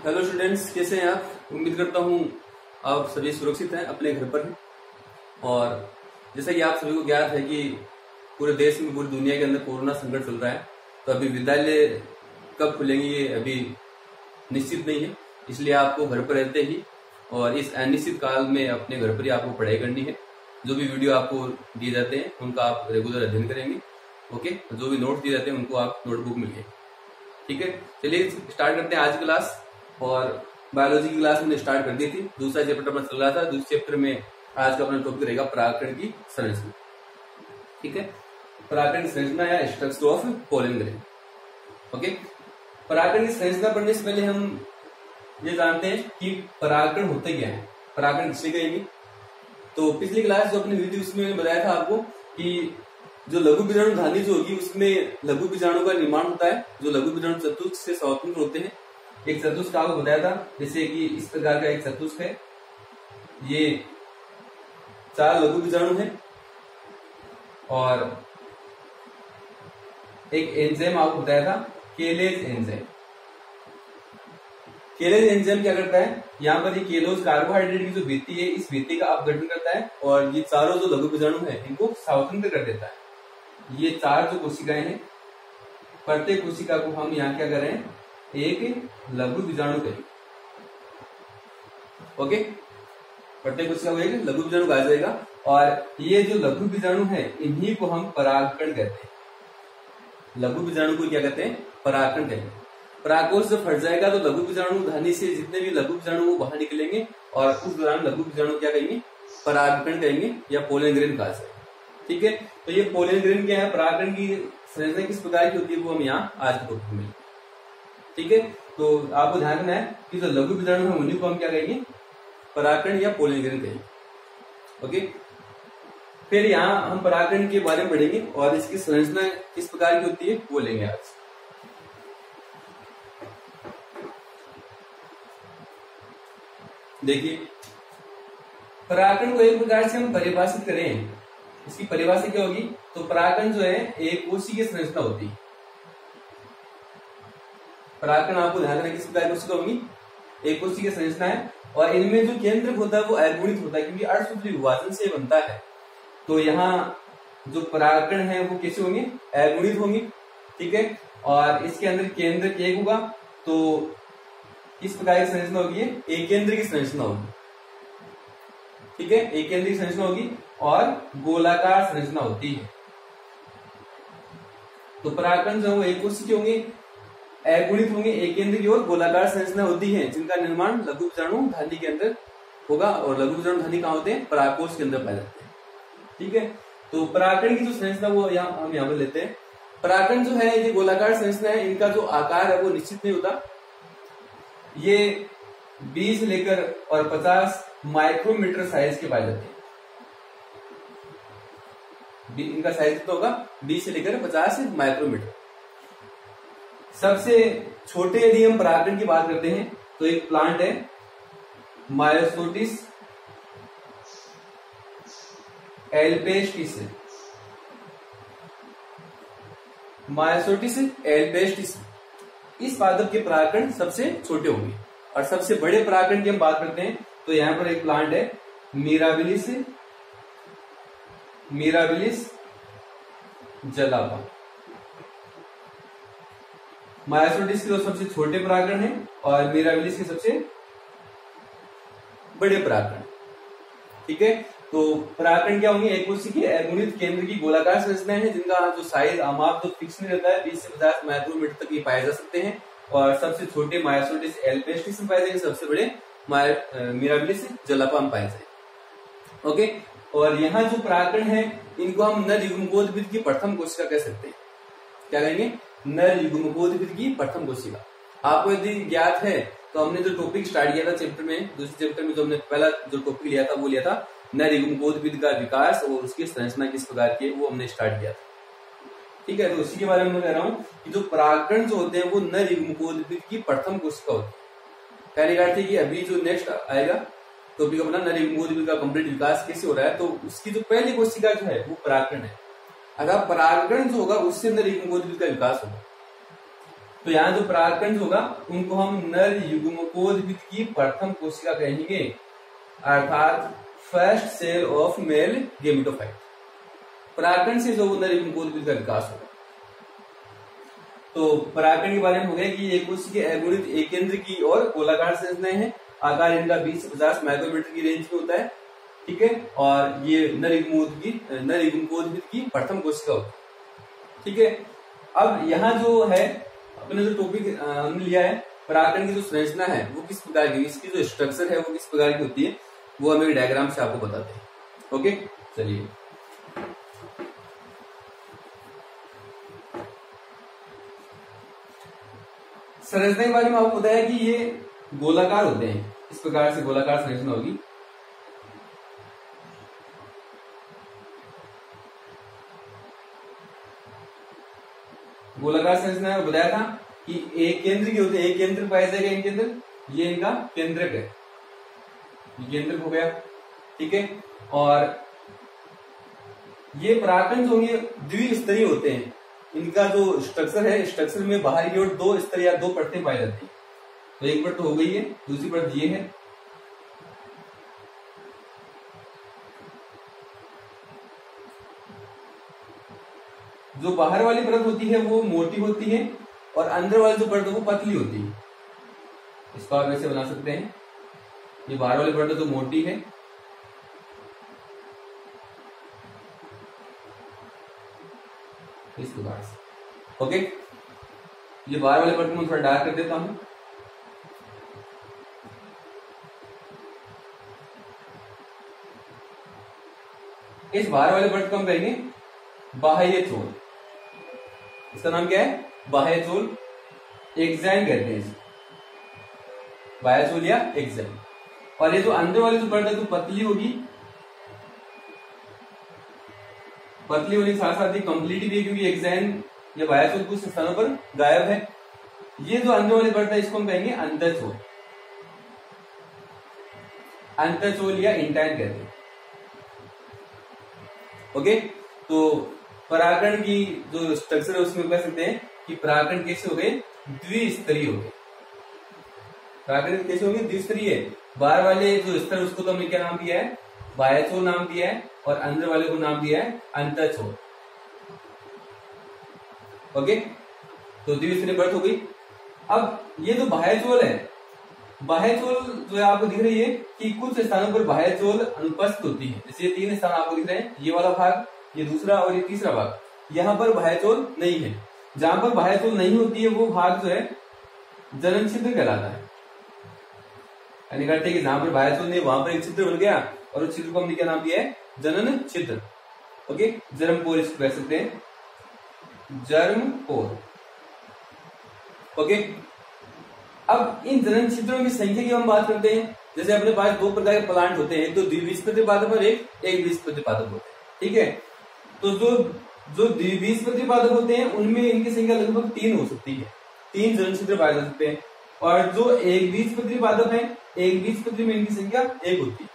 Hello students, कैसे हैं आप। उम्मीद करता हूँ आप सभी सुरक्षित हैं, अपने घर पर हैं। और जैसा कि आप सभी को ज्ञात है कि पूरे देश में, पूरी दुनिया के अंदर कोरोना संकट चल रहा है। तो अभी विद्यालय कब खुलेंगे ये अभी निश्चित नहीं है, इसलिए आपको घर पर रहते ही और इस अनिश्चित काल में अपने घर पर ही आपको पढ़ाई करनी है। जो भी वीडियो आपको दिए जाते हैं उनका आप रेगुलर अध्ययन करेंगे। ओके, जो भी नोट्स दिए जाते हैं उनको आप नोटबुक में लिखें। ठीक है, चलिए स्टार्ट करते हैं आज की क्लास। और बायोलॉजी की क्लास मैंने स्टार्ट कर दी थी, दूसरा चैप्टर अपना चल रहा था। दूसरे चैप्टर में आज का अपना टॉपिक रहेगा परागकण की संरचना। ठीक है, परागकण की संरचना या structure of pollen grain. Okay, परागकण की संरचना पढ़ने से पहले हम ये जानते हैं कि परागकण होते क्या है, परागकण किससे कहेंगे। तो पिछली क्लास जो अपनी हुई थी उसमें मैंने बताया था आपको कि जो लघु बीजाणु धानी जो होगी उसमें लघु बीजाणु का निर्माण होता है, जो लघु बीजाणु चतुष्क से स्वतंत्र होते हैं। एक चतुष्क आपको बताया था, जैसे कि इस प्रकार का एक चतुष्क है, ये 4 लघु बीजाणु है और एक एंजाइम आपको बताया था, केलेज एंजाइम। केलेज एंजाइम क्या करता है, यहाँ पर ये केलोज कार्बोहाइड्रेट की जो भित्ति है, इस भित्ति का अपघटन करता है और ये चारों जो लघु बीजाणु है इनको स्वतंत्र कर देता है। ये 4 जो कोशिकाएं हैं, प्रत्येक कोशिका को हम यहाँ क्या करें, एक लघु बीजाणु कहेंगे। ओके, प्रत्येक कोशिका को एक लघु बीजाणु कहा जाएगा और ये जो लघु बीजाणु है इन्हीं को हम परागकण कहते हैं। लघु बीजाणु को क्या कहते हैं, परागकण कहते हैं। परागकोश जब फट जाएगा तो लघु बीजाणु धानी से जितने भी लघु बीजाणु वो बाहर निकलेंगे और उस दौरान लघु बीजाणु क्या कहेंगे, परागकण कहेंगे या पोलन ग्रेन कहा जाएगा। ठीक है, तो ये पोलन ग्रेन क्या है, परागकण की संरचना किस प्रकार की होती है वो हम यहाँ आज के टॉपिक में। ठीक है, तो आपको ध्यान रखना है कि जो लघु बीजाणु है उन्हीं को हम क्या कहेंगे, परागकण या पोलन ग्रेन कहेंगे। ओके, फिर यहाँ हम परागकण के बारे में पढ़ेंगे और इसकी संरचना किस प्रकार की होती है वो लेंगे आज। देखिए, परागकण को एक प्रकार से हम परिभाषित करें, इसकी परिभाषा क्या होगी, तो परागकण जो है एक कोशिकीय संरचना होती है। परागकण आपको ध्यान रखना किस प्रकार की कोशिका होगी, एक कोशिकीय संरचना है और इनमें जो केंद्रक होता है वो अगुणित होता है, क्योंकि अर्धसूत्री विभाजन से बनता है। तो यहाँ जो परागकण है वो कैसे होंगे, अगुणित होंगे। ठीक है, और इसके अंदर केंद्रक एक होगा, तो किस प्रकार की संरचना होगी, एक केंद्र की संरचना होगी। ठीक है, एक केंद्र की संरचना होगी और गोलाकार संरचना होती है। तो परागकण जो है वो एक कोशिकीय होंगे, अगुणित होंगे, एक केंद्र की और गोलाकार संरचना होती है, जिनका निर्माण लघु बीजाणु धानी के अंदर होगा। और लघु बीजाणु धानी कहाँ होते हैं, परागकोश के अंदर पाए जाते हैं। ठीक है, तो परागकण की जो संरचना वो हम यहाँ पर लेते हैं। परागकण जो है ये गोलाकार संरचना है, इनका जो आकार है वो निश्चित नहीं होता। ये 20 से लेकर और 50 माइक्रोमीटर साइज के पाए जाते हैं। इनका साइज कितना होगा, 20 से लेकर 50 माइक्रोमीटर। सबसे छोटे यदि हम परागकण की बात करते हैं तो एक प्लांट है मायोसोटिस एल्पेस्टिस। मायोसोटिस एल्पेस्टिस, इस पादप के परागकण सबसे छोटे होंगे। और सबसे बड़े परागकण की हम बात करते हैं तो यहां पर एक प्लांट है मिराबिलिस जलापा। मायोसोटिस के जो सबसे छोटे परागकण है और मिराबिलिस के सबसे बड़े परागकण। ठीक है, तो परागकण क्या होंगे, एक कोशिकीय अगुणित केंद्र की गोलाकार संरचना है, जिनका जो साइज आमाप जो फिक्स नहीं रहता है, 20 से 50 माइक्रोमीटर तक ये पाए जा सकते हैं। और सबसे छोटे मायोसोटिस एल्पेस्टिस में पाए जाएंगे, सबसे बड़े मिराबिलिस जलापा में पाए जाएंगे। ओके, और यहाँ जो परागकण है इनको हम नर युग्मकोद्भिद की प्रथम कोशिका कह सकते हैं। क्या कहेंगे, नर युग्मकोद्भिद की प्रथम कोशिका। आपको यदि ज्ञात है तो हमने जो टॉपिक स्टार्ट किया था चैप्टर में, दूसरे चैप्टर में जो हमने पहला जो टॉपिक लिया था वो लिया था नर युग्मकोद्भिद का विकास और उसकी संरचना किस प्रकार की है, वो हमने स्टार्ट किया था। ठीक है, तो उसी के बारे में मैं कह रहा हूँ कि जो परागकण जो होते हैं वो नर युग्मकोद्भिद की प्रथम कोशिका होती है। कहने का अर्थ है कि अभी जो नेक्स्ट आएगा टॉपिक अपना नर युग्मकोद्भिद का कंप्लीट विकास कैसे हो रहा है, तो उसकी जो पहली कोशिका जो है वो परागकण है। अगर परागकण जो होगा उससे नर युग्मकोद्भिद का विकास होगा। तो यहाँ जो परागकण होगा उनको हम नर युग्मकोद्भिद की प्रथम कोशिका कहेंगे, अर्थात first cell of male gametophyte. परागकण से जो नर युग्मकोद्भिद का विकास होगा। तो परागकण के बारे में हो गया कि एक कोशिका के अगुणित एकेंद्र की और गोलाकार संरचनाएं हैं, आकार इनका 20 से 50 माइक्रोमीटर की रेंज में होता है, ठीक है। और ये नर युग्मकोद्भिद की प्रथम कोशिका होती है, ठीक है। अब यहाँ जो है अपने जो टॉपिक हमने लिया है, परागकण की जो संरचना है वो किस प्रकार की, इसकी जो स्ट्रक्चर है वो किस प्रकार की होती है, वो हम एक डायग्राम से आपको बताते हैं। ओके, चलिए। संरचना के बारे में आपको बताया कि ये गोलाकार होते हैं, इस प्रकार से गोलाकार संरचना होगी। गोलाकार संरचना में बताया था कि एक केंद्र की होते हैं, एक केंद्र पाया जाएगा, एक केंद्र, ये इनका केंद्रक है, ये केंद्रक हो गया, ठीक है। और ये परागकण जो होंगे द्विस्तरीय होते हैं, इनका जो स्ट्रक्चर है, स्ट्रक्चर में बाहर की ओर 2 स्तर या 2 परतें पाई जाती है। तो एक परत तो हो गई है, दूसरी परत ये है, जो बाहर वाली परत होती है वो मोटी होती है और अंदर वाली जो परत है वो पतली होती है। इसको आप ऐसे बना सकते हैं, ये बाहर वाली परत जो मोटी है, इस प्रकार से। ओके, ये बाहर वाले परत में थोड़ा डार्क कर देता हूं। इस बाहर वाले परत को हम कहेंगे बाह्य चोल। इसका नाम क्या है? बाह्य चोल, एक्सैन कहते हैं इसे, बाह्य चोल या एक्सैन। और ये जो अंदर वाली जो परत है तो पतली होगी, पतली होने के साथ साथ ही कंप्लीट भी है, क्योंकि एक्सैन या बाह्य चोल कुछ स्थानों पर गायब है। ये जो अंदर वाली परत है इसको हम कहेंगे अंतःचोल, अंतःचोल या इंटाइन कहते हैं। ओके, तो परागकण की जो स्ट्रक्चर है उसमें कह सकते हैं कि परागकण कैसे हो गए? द्विस्तरीय हो गए। परागकण कैसे हो गए? द्विस्तरीय। बाहर वाले जो स्तर उसको तो हमने क्या नाम दिया है? बाह्यचोल नाम दिया है, और अंदर वाले को नाम दिया है अंतःचोल। ओके, तो द्विस्तरीय परत हो गई। अब ये जो बाह्यचोल है, बाह्यचोल जो है आपको दिख रही है कि कुछ स्थानों पर बाह्यचोल अनुपस्थित होती है। जैसे ये 3 स्थान आपको दिख रहे हैं, ये वाला भाग, ये दूसरा और ये तीसरा भाग, यहाँ पर बाह्यचोल नहीं है। जहां पर बाह्यचोल नहीं होती है वो भाग जो है जनन छिद्र कहलाता है। यानी कहते हैं कि जहां पर बाह्यचोल नहीं, वहां पर एक छिद्र बन गया और उस छिद्र को हमने क्या नाम दिया है? जनन छिद्र। ओके, जर्मपोर इसको कह सकते हैं, जर्मपोर। ओके, अब इन जनन छिद्रों की संख्या की हम बात करते हैं। जैसे अपने पास 2 प्रकार के प्लांट होते हैं, एक तो द्विबीजपत्री पादप और एक बीजपत्री पादप होते हैं, ठीक है। तो जो द्विबीजपत्री पादप होते हैं उनमें इनकी संख्या लगभग 3 हो सकती है, 3 जनन छिद्र पाए जा सकते हैं। और जो एक बीजपत्री पादप है, एक बीजपत्री में इनकी संख्या 1 होती है।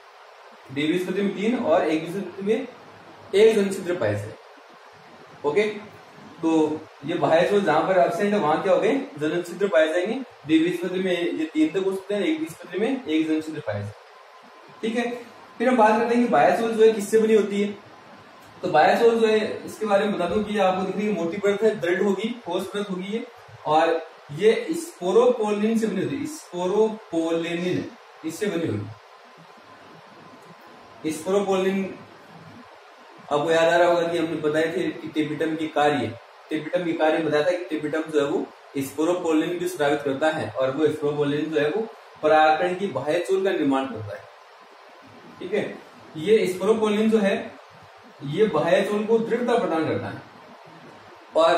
द्विबीजपत्री में 3 और एक बीजपत्री में 1 जनन छिद्र पाए जाते हैं। ओके, तो ये बाह्यचोल जहां पर एब्सेंट है वहां क्या हो गए? जनन छिद्र पाए जाएंगे। द्विबीजपत्री में ये 3 तक हो सकते हैं, एक बीजपत्री में 1 जनन छिद्र पाए जाते हैं, ठीक है। फिर हम बात करते हैं कि बाह्यचोल जो है किससे बनी होती है। तो बाह्यचोल जो है इसके बारे में बता दूं कि आपको दिख रही है मोटी परत है, दृढ़ होगी, ठोस परत होगी ये, और ये स्पोरोपोलिन से बनी होती है। स्पोरोपोलिन इससे बनी होगी। स्पोरोपोलिन आपको याद आ रहा होगा कि हमने बताए थे कि टेपिटम की कार्य बताया था कि टेपिटम जो है वो स्पोरोपोलिन भी स्रावित करता है, और वो स्पोरोपोलिन जो है वो परागकण की बाह्यचोल का निर्माण करता है, ठीक है। ये स्पोरोपोलिन जो है ये बाह्यचोल को दृढ़ता प्रदान करता है, और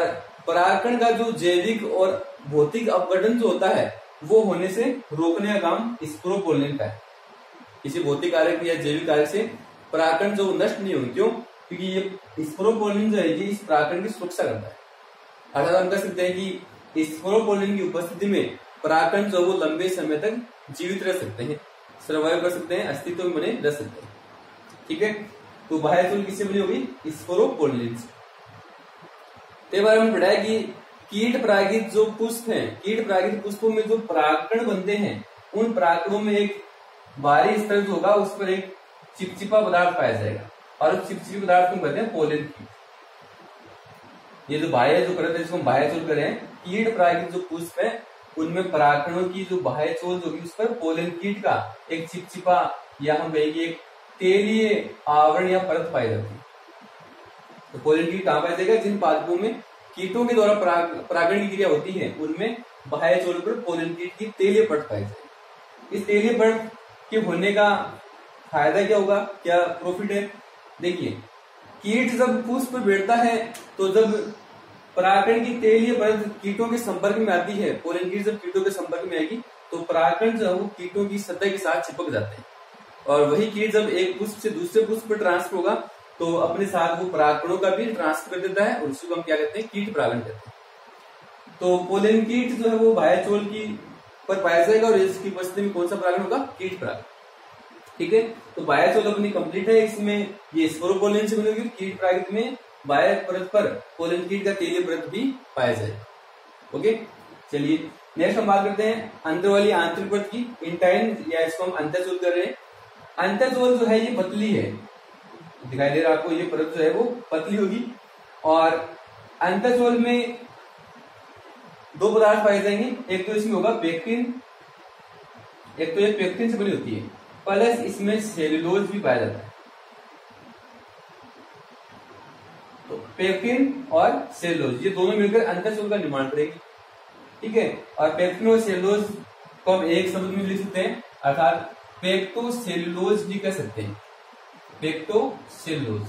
परागकण का जो जैविक और भौतिक अपघटन जो होता है वो होने से रोकने का काम स्पोरोपोलिन का है। किसी भौतिक कारक या जैविक कारक से परागकण जो नष्ट नहीं होंगे, क्यों? क्योंकि ये स्पोरोपोलिन जो है ये इस परागकण की सुरक्षा करता है। अर्थात हम कह सकते हैं कि स्पोरोपोलिन की उपस्थिति में परागकण जो वो लंबे समय तक जीवित रह सकते हैं, सर्वाइव कर सकते हैं, अस्तित्व में बने रह सकते हैं, ठीक है। तो बाह्यचोल किससे बनी होगी? स्पोरोपोलिन से। कई बार हमने पढ़ा है कि कीट परागित जो पुष्प हैं, कीट परागित पुष्पों में जो परागकण बनते हैं, उन परागकणों में एक बाहरी स्तर जो होगा उस पर एक चिपचिपा पदार्थ पाया जाएगा, और उस चिपचिपी पदार्थ को कहते हैं पोलन कीट। ये जो बाह्य जो परत है जिसको हम बाह्य चोल करें, कीट परागित जो पुष्प है उनमें परागकणों की जो बाह्य चोल जो होगी उस पर पोलन कीट का एक चिपचिपा या हम कहेंगे एक तेलीय आवरण या परत पाई जाती है। तो पोलन कीट कहां पाया जाएगा? जिन पादपों में कीटों के द्वारा परागण की क्रिया होती है उनमें बाह्य चोल पर पोलन कीट की तेलीय परत पाई जाएगी। इस तेलीय परत के होने का फायदा क्या होगा, क्या प्रॉफिट है? देखिए, कीट जब पुष्प पर बैठता है तो जब परागकण की तेलीय परत कीटों के संपर्क में आती है, पोलन कीट जब कीटों के संपर्क में आएगी तो परागकण जो है वो कीटों की सतह के साथ चिपक जाते हैं, और वही कीट जब एक पुष्प से दूसरे पुष्प पर ट्रांसफर होगा तो अपने साथ वो परागकणों का भी ट्रांसफर कर देता है, और उसको हम क्या कहते हैं? कीट परागण कहते हैं। तो पोलन कीट जो है वो बाह्य चोल की पर पाया जाएगा, और इसकी उपस्थिति में कौन सा परागण होगा? कीट परागण। ठीक है, तो बाह्य चोल अपनी कंप्लीट है। इसमें ये स्पोरोपोलन से बनी होगी, कीट परागित में बाह्य परत पर पोलन कीट का तेलीय परत भी पाया जाएगा। ओके, चलिए नेक्स्ट हम बात करते हैं अंदर वाली आंतरिक परत की, इंटाइन, या इसको हम अंतःचोल कर रहे हैं। अंतःचोल जो है ये पतली है, दिखाई दे रहा है आपको, ये परत जो है वो पतली होगी, और अंतःचोल में दो पदार्थ पाए जाएंगे। एक तो इसमें होगा पेक्टिन, एक तो ये पेक्टिन से बनी होती है, प्लस इसमें सेलुलोज भी पाया जाता है। तो पेक्टिन और सेलुलोज ये दोनों मिलकर अंतःचोल का निर्माण करेगी। ठीक है, और पेक्टिन और सेलुलोज को हम एक शब्द में लिख सकते हैं, अर्थात पेक्टोसेलुलोज भी कह सकते हैं, पेक्टोसेलुलोज।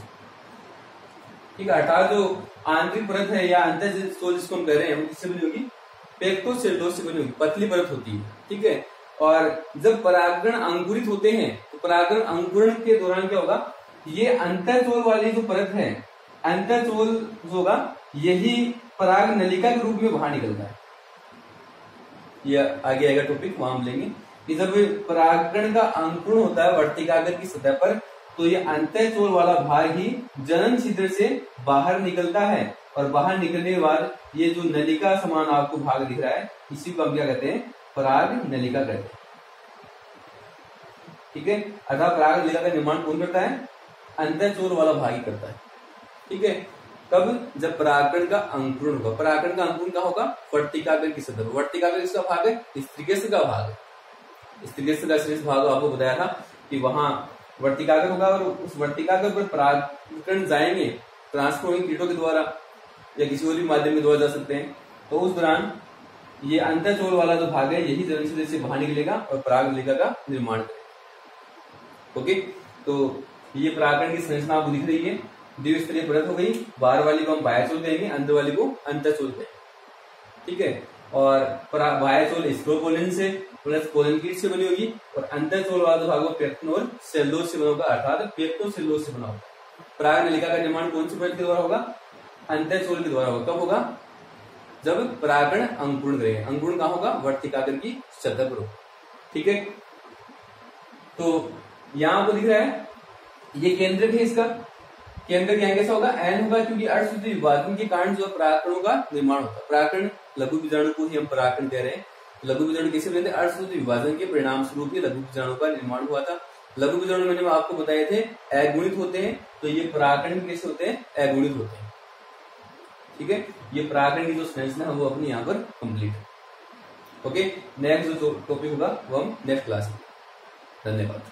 ठीक है, अर्थात जो आंतरिक परत है या अंतःचोल जिसको हम कह रहे हैं वो किससे बनी होगी? पेक्टोसेलुलोज से बनी होगी, पतली परत होती है। ठीक है, और जब परागकण अंकुरित होते हैं तो परागकण अंकुरण के दौरान क्या होगा? ये अंतःचोल वाली जो परत है, अंतःचोल जो होगा यही पराग नलिका के रूप में बाहर निकलता है। यह आगे आएगा टॉपिक, वहां हम लेंगे कि जब परागकण का अंकुरण होता है वर्तिकाग्र की सतह पर तो ये अंतःचोल वाला भाग ही जनन छिद्र से बाहर निकलता है, और बाहर निकलने के बाद ये जो नलिका समान आपको भाग दिख रहा है इसी को हम क्या कहते हैं? पराग नलिका कहते हैं। ठीक है, अर्थात पराग नलिका का निर्माण कौन करता है? अंतःचोल वाला भाग ही करता है। ठीक है, कब? जब परागकण का अंकुरण होगा। परागकण का अंकुरण कहाँ होगा? वर्तिकाग्र की सतह पर। वर्तिकाग्र किसका भाग है? स्त्रीकेस्त्र का भाग है। स्त्रीकेस्त्र का शेष भाग आपको बताया था कि वहां वर्तिकाग्र होगा, और उस वर्तिकाग्र पर परागकण जाएंगे, ट्रांसफर होंगे कीटों के द्वारा या किसी और भी माध्यम के द्वारा जा सकते हैं। तो उस दौरान ये अंतःचोल वाला जो भाग है यही जनन छिद्र से बाहर निकलेगा और पराग नलिका का निर्माण करेगा। ओके, तो ये परागकण की संरचना आपको दिख रही है। द्विस्तरीय परत हो गई, बाहर वाली को हम बाह्यचोल कहेंगे, अंदर वाली को अंतःचोल कहेंगे। ठीक है, और बाह्यचोल स्पोरोपोलन से प्लस पोलन कीट से बनी होगी, और अंतःचोल वाला जो भाग वो पेक्टिन और सेलुलोज से बना होगा, अर्थात पेक्टोसेलुलोज से बना होगा। पराग नलिका का निर्माण कौन सी परत के द्वारा होगा? अंतःचोल के द्वारा होगा। कब होगा? जब परागकण अंकुरण करेगा। अंकुरण कहाँ होगा? वर्तिकाग्र की सतह पर होगा। ठीक है, तो यहां आपको दिख रहा है ये केंद्रक है, इसका केंद्रक यहाँ कैसा होगा? एन होगा, क्योंकि अर्धसूत्री विभाजन के कारण जो परागकणों का निर्माण होता है। परागकण लघु बीजाणु को ही हम परागकण कह रहे हैं। लघु बीजाणु कैसे बने थे? अर्धसूत्री विभाजन के परिणाम स्वरूप ही लघु बीजाणु का निर्माण हुआ था। लघु बीजाणु मैंने आपको बताए थे अगुणित होते हैं, तो ये परागकण कैसे होते हैं? अगुणित होते हैं। ठीक है, ये परागकण की जो संरचना है वो अपनी यहाँ पर कंप्लीट है। ओके, नेक्स्ट जो टॉपिक होगा वो हम नेक्स्ट क्लास में। धन्यवाद।